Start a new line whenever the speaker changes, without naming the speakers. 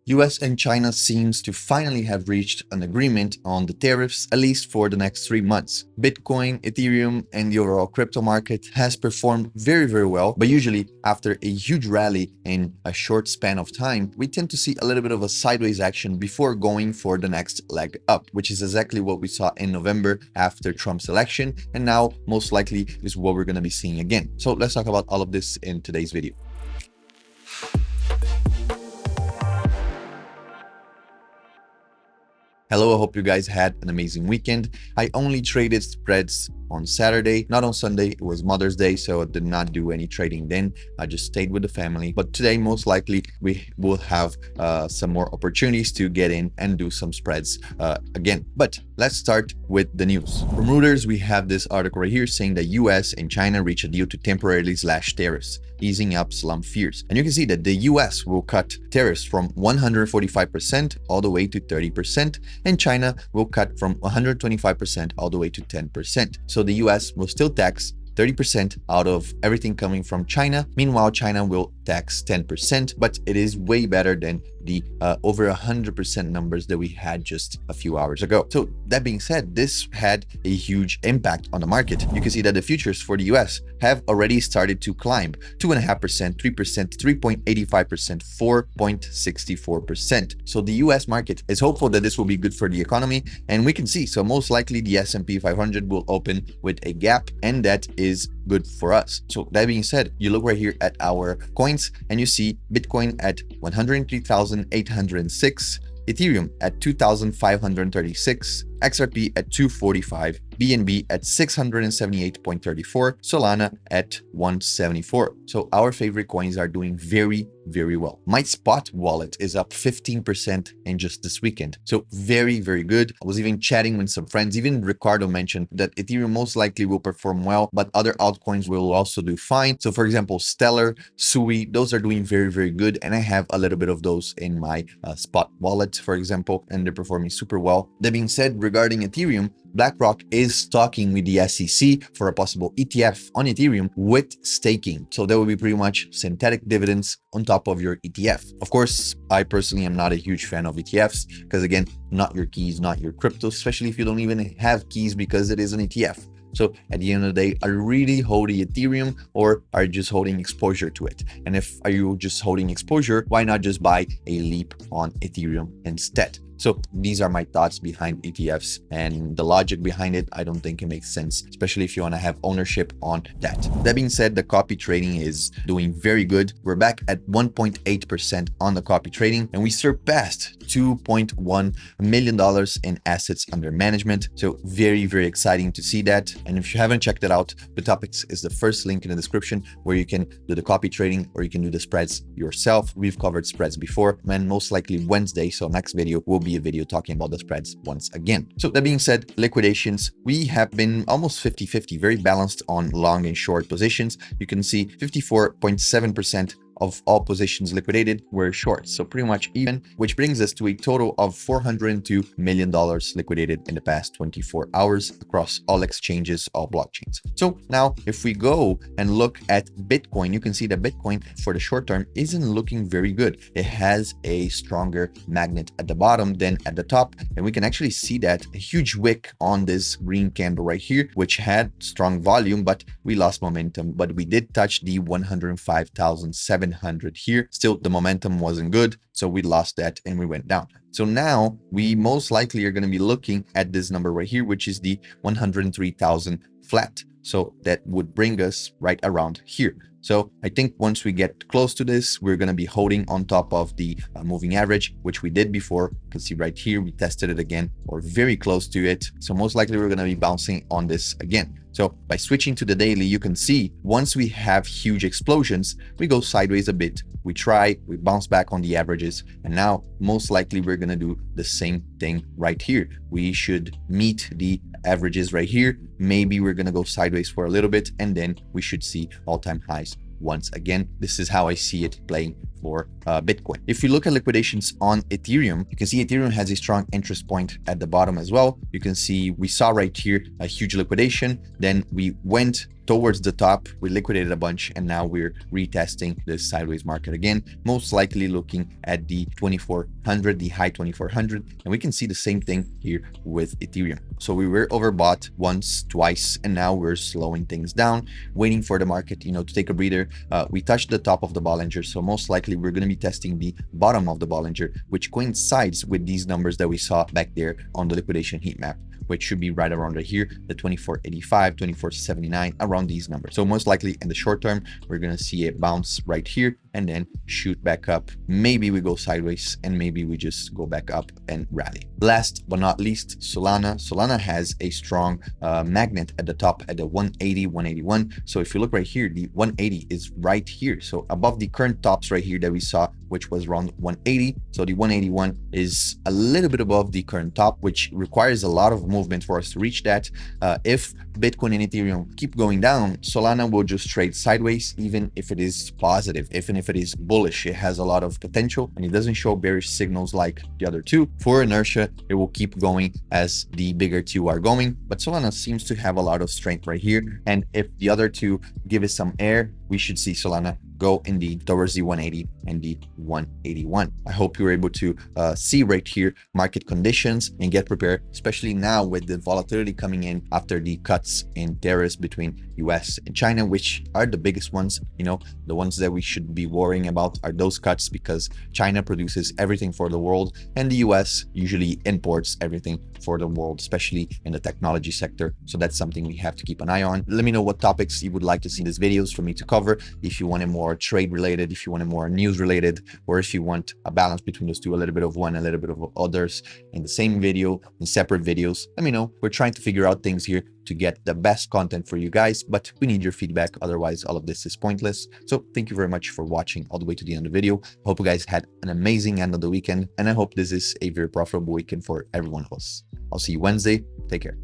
US and China seems to finally have reached an agreement on the tariffs, at least for the next 3 months. Bitcoin, Ethereum, and the overall crypto market has performed very well, but usually after a huge rally in a short span of time, we tend to see a little bit of a sideways action before going for the next leg up, which is exactly what we saw in November after Trump's election, and now most likely is what we're going to be seeing again. So let's talk about all of this in today's video. Hello, I hope you guys had an amazing weekend. I only traded spreads on Saturday, not on Sunday. It was Mother's Day, so I did not do any trading then. I just stayed with the family. But today, most likely, we will have some more opportunities to get in and do some spreads again. But let's start with the news. From Reuters, we have this article right here saying that US and China reach a deal to temporarily slash tariffs, easing up slump fears. And you can see that the US will cut tariffs from 145% all the way to 30%, and China will cut from 125% all the way to 10%. So the US will still tax 30% out of everything coming from China. Meanwhile, China will tax 10%, but it is way better than the over 100% numbers that we had just a few hours ago. So that being said, this had a huge impact on the market. You can see that the futures for the US have already started to climb 2.5%, 3%, 3.85%, 4.64%. So the US market is hopeful that this will be good for the economy, and we can see, so most likely the S&P 500 will open with a gap, and that is good for us. So that being said, you look right here at our coins and you see Bitcoin at 103,806, Ethereum at 2,536, XRP at 245, BNB at 678.34, Solana at 174. So our favorite coins are doing very well. My spot wallet is up 15% in just this weekend. So very good. I was even chatting with some friends. Even Ricardo mentioned that Ethereum most likely will perform well, but other altcoins will also do fine. So for example, Stellar, Sui, those are doing very good. And I have a little bit of those in my spot wallet, for example, and they're performing super well. That being said, regarding Ethereum, BlackRock is talking with the SEC for a possible ETF on Ethereum with staking. So that will be pretty much synthetic dividends on top of your ETF. Of course, I personally am not a huge fan of ETFs because, again, not your keys, not your crypto, especially if you don't even have keys because it is an ETF. So at the end of the day, are you really holding Ethereum or are you just holding exposure to it? And if are you just holding exposure, why not just buy a leap on Ethereum instead? So these are my thoughts behind ETFs, and the logic behind it, I don't think it makes sense, especially if you want to have ownership on that. That being said, the copy trading is doing very good. We're back at 1.8% on the copy trading, and we surpassed $2.1 million in assets under management. So very exciting to see that. And if you haven't checked it out, the topics is the first link in the description where you can do the copy trading or you can do the spreads yourself. We've covered spreads before, and most likely Wednesday, so next video will be a video talking about the spreads once again. So that being said, liquidations, we have been almost 50-50, very balanced on long and short positions. You can see 54.7% of all positions liquidated were short, so pretty much even, which brings us to a total of $402 million liquidated in the past 24 hours across all exchanges, all blockchains. So now if we go and look at Bitcoin, you can see that Bitcoin for the short term isn't looking very good. It has a stronger magnet at the bottom than at the top, and we can actually see that a huge wick on this green candle right here, which had strong volume, but we lost momentum. But we did touch the 105,700 here. Still, the momentum wasn't good, so we lost that and we went down. So now we most likely are going to be looking at this number right here, which is the 103,000 flat. So that would bring us right around here. So I think once we get close to this, we're going to be holding on top of the moving average, which we did before. You can see right here, we tested it again or very close to it. So most likely we're going to be bouncing on this again. So by switching to the daily, you can see once we have huge explosions, we go sideways a bit. We bounce back on the averages. And now most likely we're going to do the same thing right here. We should meet the averages right here. Maybe we're going to go sideways for a little bit, and then we should see all-time highs once again. This is how I see it playing for Bitcoin. If you look at liquidations on Ethereum, you can see Ethereum has a strong interest point at the bottom as well. You can see we saw right here a huge liquidation. Then we went towards the top, we liquidated a bunch, and now we're retesting this sideways market again, most likely looking at the 2400, the high 2400, and we can see the same thing here with Ethereum. So we were overbought once, twice, and now we're slowing things down, waiting for the market, to take a breather. We touched the top of the Bollinger, so most likely we're going to be testing the bottom of the Bollinger, which coincides with these numbers that we saw back there on the liquidation heat map, which should be right around right here, the 2485, 2479, around these numbers. So most likely in the short term, we're going to see a bounce right here and then shoot back up. Maybe we go sideways and maybe we just go back up and rally. Last but not least, Solana. Solana has a strong magnet at the top at the 180, 181. So if you look right here, the 180 is right here. So above the current tops right here that we saw, which was around 180. So the 181 is a little bit above the current top, which requires a lot of movement for us to reach that. If Bitcoin and Ethereum keep going down, Solana will just trade sideways, even if it is positive, even if it is bullish. It has a lot of potential and it doesn't show bearish signals like the other two. For inertia, it will keep going as the bigger two are going, but Solana seems to have a lot of strength right here. And if the other two give it some air, we should see Solana go indeed towards the 180 and the 181. I hope you're able to see right here market conditions and get prepared, especially now with the volatility coming in after the cuts in tariffs between US and China, which are the biggest ones. The ones that we should be worrying about are those cuts, because China produces everything for the world and the US usually imports everything for the world, especially in the technology sector. So that's something we have to keep an eye on. Let me know what topics you would like to see in these videos for me to cover. If you wanted more trade related, if you wanted more news related, or if you want a balance between those two, a little bit of one, a little bit of others in the same video, in separate videos, let me know. We're trying to figure out things here to get the best content for you guys, but we need your feedback. Otherwise, all of this is pointless. So thank you very much for watching all the way to the end of the video. Hope you guys had an amazing end of the weekend, and I hope this is a very profitable weekend for everyone of us. I'll see you Wednesday. Take care.